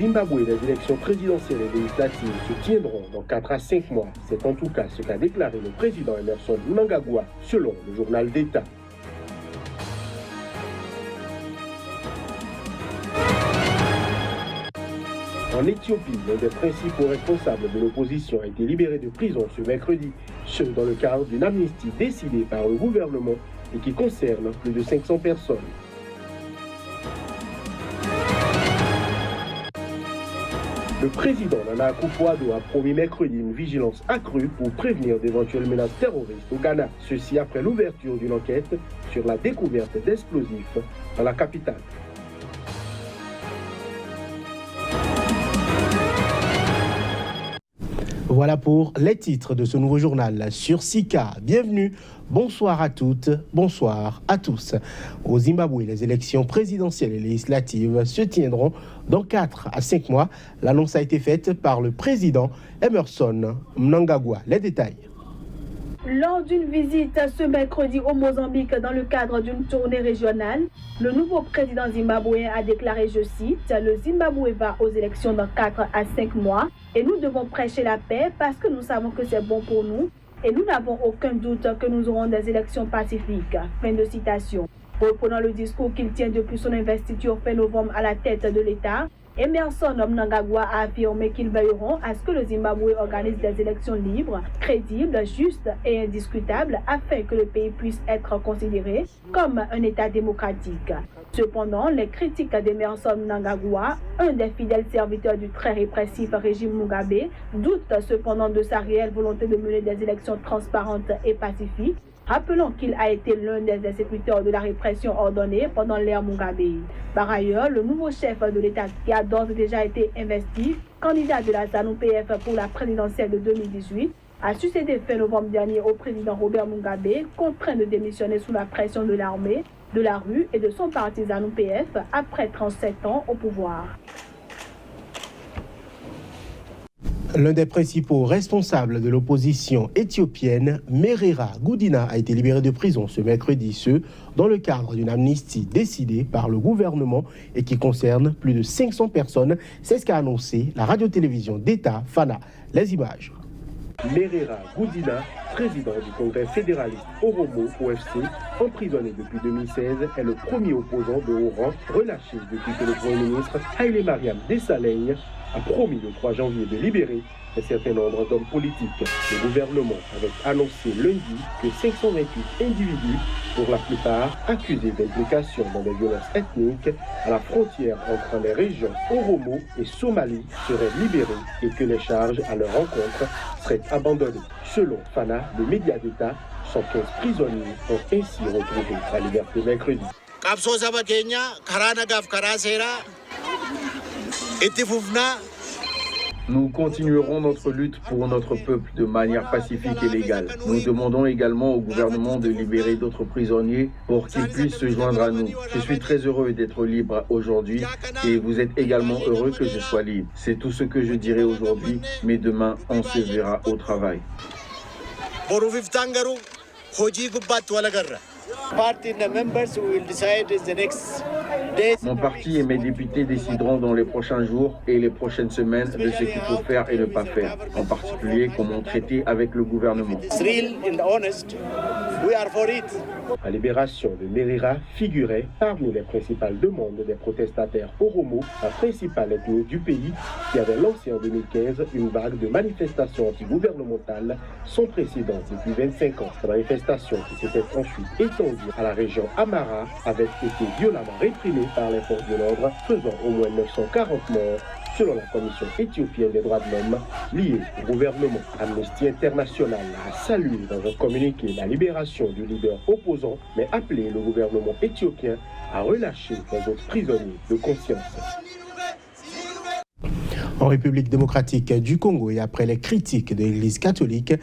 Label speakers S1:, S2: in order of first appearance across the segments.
S1: Zimbabwe, les élections présidentielles et législatives se tiendront dans 4 à 5 mois. C'est en tout cas ce qu'a déclaré le président Emmerson Mnangagwa, selon le journal d'État. En Éthiopie, l'un des principaux responsables de l'opposition a été libéré de prison ce mercredi, ce dans le cadre d'une amnistie décidée par le gouvernement et qui concerne plus de 500 personnes. Le président Nana Akufo-Addo a promis mercredi une vigilance accrue pour prévenir d'éventuelles menaces terroristes au Ghana. Ceci après l'ouverture d'une enquête sur la découverte d'explosifs dans la capitale. Voilà pour les titres de ce nouveau journal sur Sika. Bienvenue, bonsoir à toutes, bonsoir à tous. Au Zimbabwe, les élections présidentielles et législatives se tiendront dans 4 à 5 mois. L'annonce a été faite par le président Emmerson Mnangagwa. Les détails.
S2: Lors d'une visite ce mercredi au Mozambique dans le cadre d'une tournée régionale, le nouveau président zimbabwéen a déclaré, je cite, « Le Zimbabwe va aux élections dans 4 à 5 mois et nous devons prêcher la paix parce que nous savons que c'est bon pour nous et nous n'avons aucun doute que nous aurons des élections pacifiques. » Fin de citation. Reprenant le discours qu'il tient depuis son investiture fin novembre à la tête de l'État, Emmerson Mnangagwa a affirmé qu'ils veilleront à ce que le Zimbabwe organise des élections libres, crédibles, justes et indiscutables afin que le pays puisse être considéré comme un État démocratique. Cependant, les critiques d'Emmerson Mnangagwa, un des fidèles serviteurs du très répressif régime Mugabe, doutent cependant de sa réelle volonté de mener des élections transparentes et pacifiques, rappelant qu'il a été l'un des exécuteurs de la répression ordonnée pendant l'ère Mugabe. Par ailleurs, le nouveau chef de l'État qui a d'ores et déjà été investi, candidat de la ZANU-PF pour la présidentielle de 2018, a succédé fin novembre dernier au président Robert Mugabe, contraint de démissionner sous la pression de l'armée, de la rue et de son parti ZANU-PF après 37 ans au pouvoir.
S1: L'un des principaux responsables de l'opposition éthiopienne, Merera Gudina, a été libéré de prison ce mercredi, dans le cadre d'une amnistie décidée par le gouvernement et qui concerne plus de 500 personnes. C'est ce qu'a annoncé la radio-télévision d'État, Fana. Les images. Merera Gudina, président du Congrès fédéraliste Oromo OFC, emprisonné depuis 2016, est le premier opposant de haut rang relâché depuis que le Premier ministre Haile Mariam Desalegn a promis le 3 janvier de libérer un certain nombre d'hommes politiques. Le gouvernement avait annoncé lundi que 528 individus, pour la plupart accusés d'implication dans des violences ethniques à la frontière entre les régions Oromo et Somalie, seraient libérés et que les charges à leur encontre seraient abandonnées. Selon Fana, le média d'État, 115 prisonniers ont ainsi retrouvé la liberté mercredi.
S3: Nous continuerons notre lutte pour notre peuple de manière pacifique et légale. Nous demandons également au gouvernement de libérer d'autres prisonniers pour qu'ils puissent se joindre à nous. Je suis très heureux d'être libre aujourd'hui et vous êtes également heureux que je sois libre. C'est tout ce que je dirai aujourd'hui, mais demain on se verra au travail. Mon parti et mes députés décideront dans les prochains jours et les prochaines semaines de ce qu'il faut faire et ne pas faire, en particulier comment traiter avec le gouvernement.
S1: La libération de Merera figurait parmi les principales demandes des protestataires Oromo, la principale ethnie du pays, qui avait lancé en 2015 une vague de manifestations anti-gouvernementales sans précédent depuis 25 ans. Cette manifestation qui s'était ensuite étendue à la région Amara avait été violemment réprimée par les forces de l'ordre, faisant au moins 940 morts, selon la Commission éthiopienne des droits de l'homme liée au gouvernement. Amnesty International a salué dans un communiqué la libération du leader opposant, mais appelé le gouvernement éthiopien à relâcher les autres prisonniers de conscience. En République démocratique du Congo et après les critiques de l'Église catholique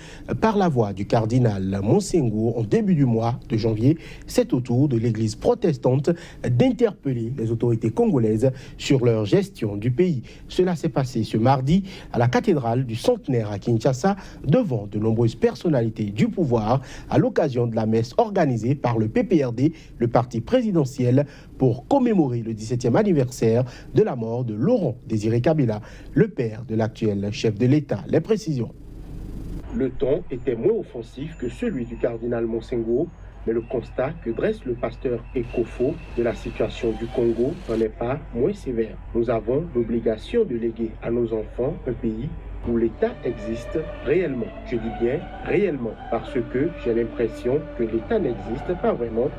S1: par la voix du cardinal Monsengo en début du mois de janvier, c'est au tour de l'Église protestante d'interpeller les autorités congolaises sur leur gestion du pays. Cela s'est passé ce mardi à la cathédrale du Centenaire à Kinshasa devant de nombreuses personnalités du pouvoir à l'occasion de la messe organisée par le PPRD, le parti présidentiel, pour commémorer le 17e anniversaire de la mort de Laurent Désiré Kabila, le père de l'actuel chef de l'État. Les précisions.
S4: Le ton était moins offensif que celui du cardinal Monsengo, mais le constat que dresse le pasteur Ekofo de la situation du Congo n'en est pas moins sévère. Nous avons l'obligation de léguer à nos enfants un pays où l'État existe réellement. Je dis bien réellement, parce que j'ai l'impression que l'État n'existe pas vraiment,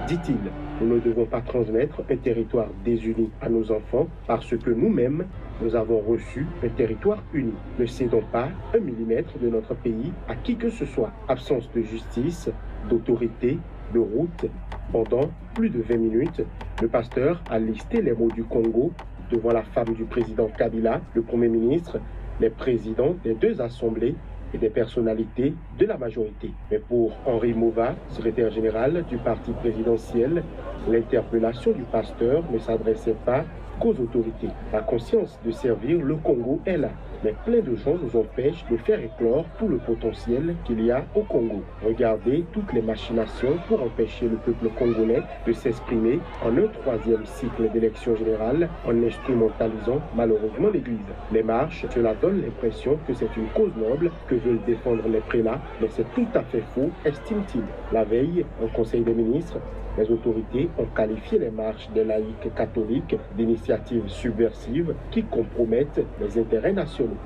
S4: dit-il. Nous ne devons pas transmettre un territoire désuni à nos enfants parce que nous-mêmes, nous avons reçu un territoire uni. Ne cédons pas un millimètre de notre pays à qui que ce soit. Absence de justice, d'autorité, de route. Pendant plus de 20 minutes, le pasteur a listé les mots du Congo devant la femme du président Kabila, le Premier ministre, les présidents des deux assemblées et des personnalités de la majorité. Mais pour Henri Mova, secrétaire général du parti présidentiel, l'interpellation du pasteur ne s'adressait pas qu'aux autorités. La conscience de servir le Congo est là, mais plein de gens nous empêchent de faire éclore tout le potentiel qu'il y a au Congo. Regardez toutes les machinations pour empêcher le peuple congolais de s'exprimer en un troisième cycle d'élection générale en instrumentalisant malheureusement l'Église. Les marches, cela donne l'impression que c'est une cause noble que veulent défendre les prélats, mais c'est tout à fait faux, estime-t-il. La veille, au Conseil des ministres, les autorités ont qualifié les marches des laïcs catholiques d'initiatives subversives qui compromettent les intérêts nationaux.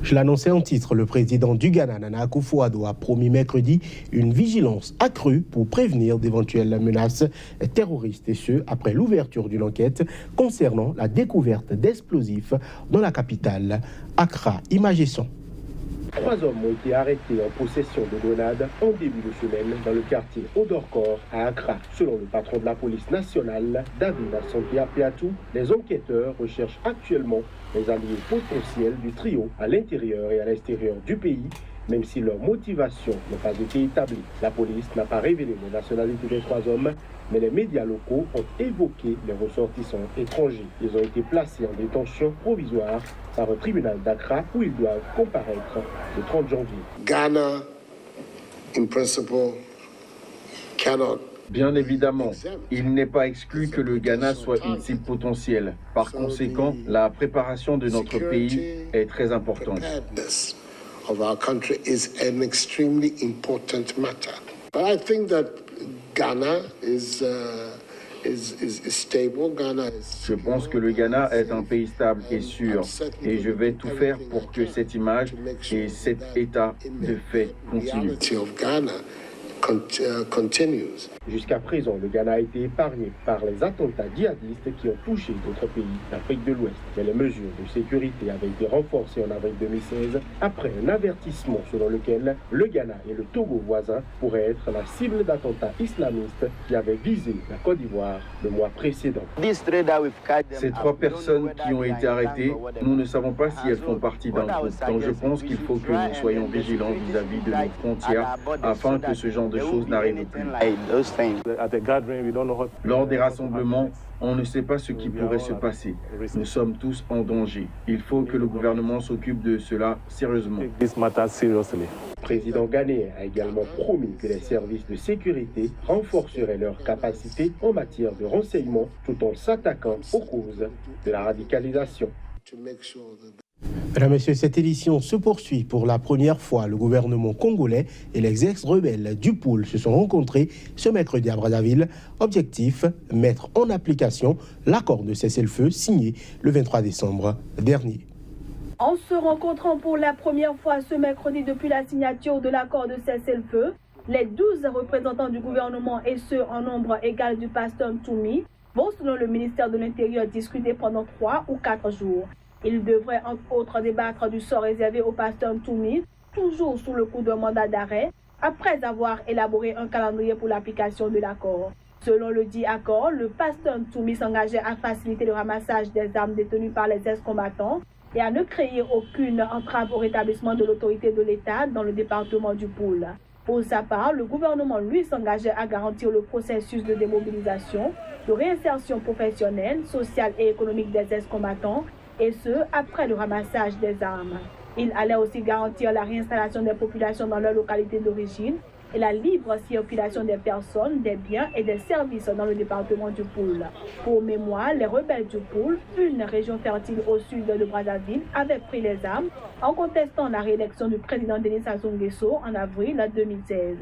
S1: Je l'annonçais en titre, le président du Ghana, Nana Akufo-Addo, a promis mercredi une vigilance accrue pour prévenir d'éventuelles menaces terroristes, et ce, après l'ouverture d'une enquête concernant la découverte d'explosifs dans la capitale, Accra. Image et son.
S4: 3 hommes ont été arrêtés en possession de grenades en début de semaine dans le quartier Odorkor à Accra. Selon le patron de la police nationale, David Asante-Apiatou, les enquêteurs recherchent actuellement les alliés potentiels du trio à l'intérieur et à l'extérieur du pays, même si leur motivation n'a pas été établie. La police n'a pas révélé la nationalité des 3 hommes, mais les médias locaux ont évoqué les ressortissants étrangers. Ils ont été placés en détention provisoire par un tribunal d'Accra où ils doivent comparaître le 30 janvier.
S5: Ghana, in principle, cannot.
S3: Bien évidemment, il n'est pas exclu que le Ghana soit une cible potentielle. Par conséquent, la préparation de notre pays est très importante.
S5: Of our country is an extremely important matter. But I think that Ghana is stable.
S3: Je pense que le Ghana est un pays stable et sûr, et je vais tout faire pour que cette image et cet état de fait continuent.
S4: Jusqu'à présent, le Ghana a été épargné par les attentats djihadistes qui ont touché d'autres pays d'Afrique de l'Ouest. Mais les mesures de sécurité avaient été renforcées en avril 2016 après un avertissement selon lequel le Ghana et le Togo voisin pourraient être la cible d'attentats islamistes qui avaient visé la Côte d'Ivoire le mois précédent.
S3: Ces 3 personnes qui ont été arrêtées, nous ne savons pas si elles font partie d'un groupe. Donc je pense qu'il faut que nous soyons vigilants vis-à-vis de nos frontières afin que ce genre de choses n'arrivent plus. Lors des rassemblements, on ne sait pas ce qui pourrait se passer. Nous sommes tous en danger. Il faut que le gouvernement s'occupe de cela sérieusement.
S4: Le président ghanéen a également promis que les services de sécurité renforceraient leurs capacités en matière de renseignement tout en s'attaquant aux causes de la radicalisation.
S1: Mesdames et messieurs, cette édition se poursuit pour la première fois. Le gouvernement congolais et les ex-rebelles du pôle se sont rencontrés ce mercredi à Brazzaville. Objectif, mettre en application l'accord de cessez-le-feu signé le 23 décembre dernier.
S2: En se rencontrant pour la première fois ce mercredi depuis la signature de l'accord de cessez-le-feu, les 12 représentants du gouvernement et ceux en nombre égal du pasteur Ntoumi vont, selon le ministère de l'Intérieur, discuter pendant 3 ou 4 jours. Ils devraient entre autres débattre du sort réservé au pasteur Ntoumi, toujours sous le coup d'un mandat d'arrêt, après avoir élaboré un calendrier pour l'application de l'accord. Selon le dit accord, le pasteur Ntoumi s'engageait à faciliter le ramassage des armes détenues par les ex-combattants et à ne créer aucune entrave au rétablissement de l'autorité de l'État dans le département du Poul. Pour sa part, le gouvernement, lui, s'engageait à garantir le processus de démobilisation, de réinsertion professionnelle, sociale et économique des ex-combattants, et ce, après le ramassage des armes. Il allait aussi garantir la réinstallation des populations dans leur localité d'origine et la libre circulation des personnes, des biens et des services dans le département du Poul. Pour mémoire, les rebelles du Poul, une région fertile au sud de Brazzaville, avaient pris les armes en contestant la réélection du président Denis Sassou Nguesso en avril 2016.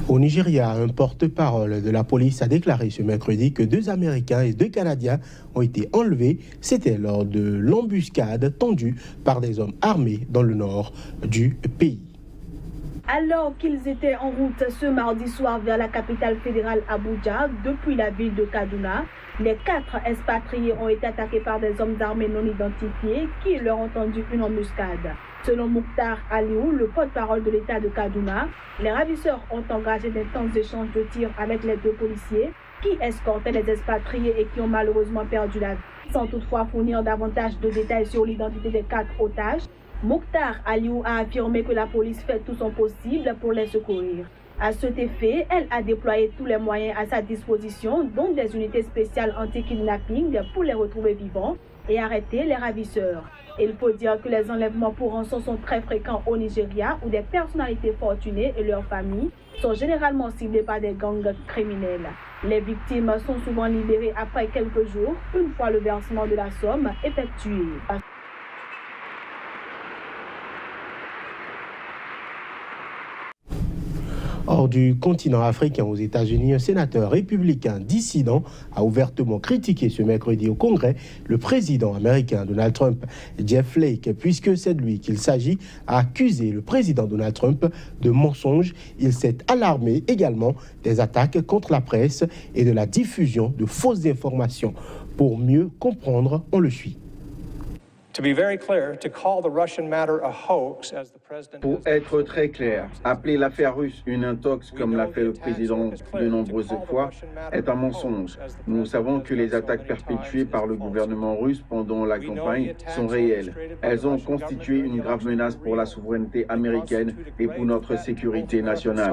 S1: Au Nigeria, un porte-parole de la police a déclaré ce mercredi que 2 Américains et 2 Canadiens ont été enlevés. C'était lors de l'embuscade tendue par des hommes armés dans le nord du pays.
S2: Alors qu'ils étaient en route ce mardi soir vers la capitale fédérale Abuja, depuis la ville de Kaduna, les 4 expatriés ont été attaqués par des hommes armés non identifiés qui leur ont tendu une embuscade. Selon Mokhtar Aliou, le porte-parole de l'État de Kaduna, les ravisseurs ont engagé d'intenses échanges de tirs avec les 2 policiers qui escortaient les expatriés et qui ont malheureusement perdu la vie. Sans toutefois fournir davantage de détails sur l'identité des 4 otages, Mokhtar Aliou a affirmé que la police fait tout son possible pour les secourir. À cet effet, elle a déployé tous les moyens à sa disposition, dont des unités spéciales anti-kidnapping pour les retrouver vivants et arrêter les ravisseurs. Il faut dire que les enlèvements pour rançon sont très fréquents au Nigeria, où des personnalités fortunées et leurs familles sont généralement ciblées par des gangs criminels. Les victimes sont souvent libérées après quelques jours, une fois le versement de la somme effectué.
S1: Hors du continent africain, aux États-Unis, un sénateur républicain dissident a ouvertement critiqué ce mercredi au Congrès le président américain Donald Trump. Jeff Flake, puisque c'est de lui qu'il s'agit, a accusé le président Donald Trump de mensonges. Il s'est alarmé également des attaques contre la presse et de la diffusion de fausses informations. Pour mieux comprendre, on le suit.
S3: Pour être très clair, appeler l'affaire russe une intox comme l'a fait le président de nombreuses fois est un mensonge. Nous savons que les attaques perpétuées par le gouvernement russe pendant la campagne sont réelles. Elles ont constitué une grave menace pour la souveraineté américaine et pour notre sécurité nationale.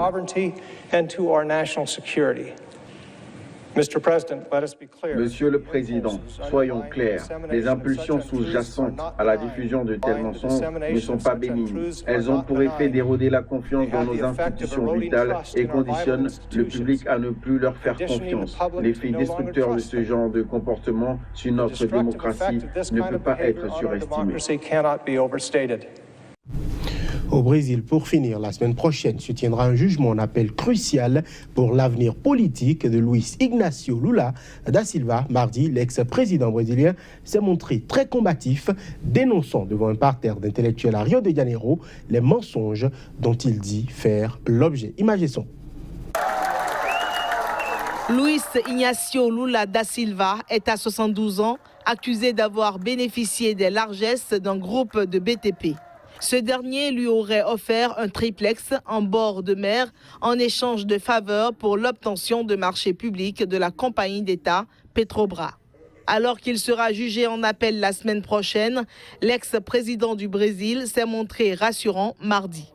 S3: Monsieur le Président, soyons clairs, les impulsions sous-jacentes à la diffusion de tels mensonges ne sont pas bénignes. Elles ont pour effet d'éroder la confiance dans nos institutions vitales et conditionnent le public à ne plus leur faire confiance. L'effet destructeur de ce genre de comportement sur notre démocratie ne peut pas être surestimé.
S1: Au Brésil, pour finir, la semaine prochaine se tiendra un jugement en appel crucial pour l'avenir politique de Luiz Inácio Lula da Silva. Mardi, l'ex-président brésilien s'est montré très combatif, dénonçant devant un parterre d'intellectuels à Rio de Janeiro les mensonges dont il dit faire l'objet. Images et son.
S6: Luiz Inácio Lula da Silva est à 72 ans, accusé d'avoir bénéficié des largesses d'un groupe de BTP. Ce dernier lui aurait offert un triplex en bord de mer en échange de faveurs pour l'obtention de marchés publics de la compagnie d'État Petrobras. Alors qu'il sera jugé en appel la semaine prochaine, l'ex-président du Brésil s'est montré rassurant mardi.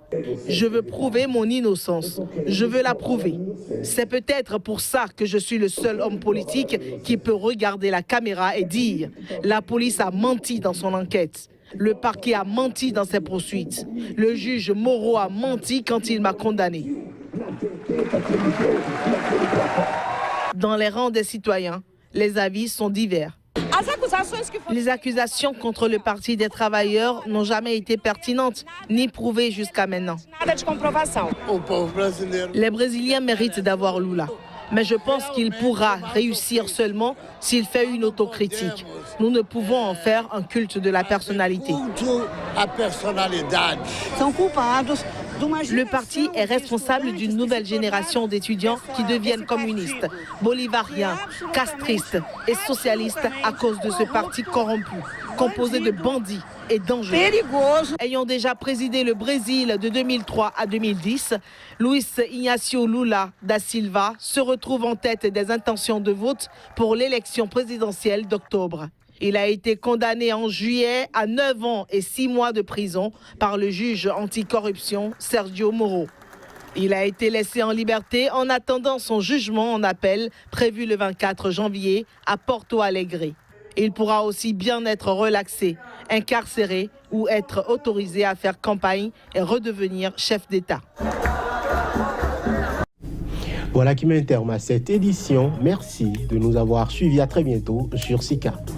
S6: Je veux prouver mon innocence. Je veux la prouver. C'est peut-être pour ça que je suis le seul homme politique qui peut regarder la caméra et dire « La police a menti dans son enquête. Le parquet a menti dans ses poursuites. Le juge Moro a menti quand il m'a condamné. » Dans les rangs des citoyens, les avis sont divers. Les accusations contre le Parti des travailleurs n'ont jamais été pertinentes ni prouvées jusqu'à maintenant. Les Brésiliens méritent d'avoir Lula. Mais je pense qu'il pourra réussir seulement s'il fait une autocritique. Nous ne pouvons en faire un culte de la personnalité. Le parti est responsable d'une nouvelle génération d'étudiants qui deviennent communistes, bolivariens, castristes et socialistes à cause de ce parti corrompu. composé de bandits et dangereux. Ayant déjà présidé le Brésil de 2003 à 2010, Luiz Inácio Lula da Silva se retrouve en tête des intentions de vote pour l'élection présidentielle d'octobre. Il a été condamné en juillet à 9 ans et 6 mois de prison par le juge anticorruption Sérgio Moro. Il a été laissé en liberté en attendant son jugement en appel prévu le 24 janvier à Porto Alegre. Il pourra aussi bien être relaxé, incarcéré ou être autorisé à faire campagne et redevenir chef d'État.
S1: Voilà qui met un terme à cette édition. Merci de nous avoir suivis. À très bientôt sur SICAP.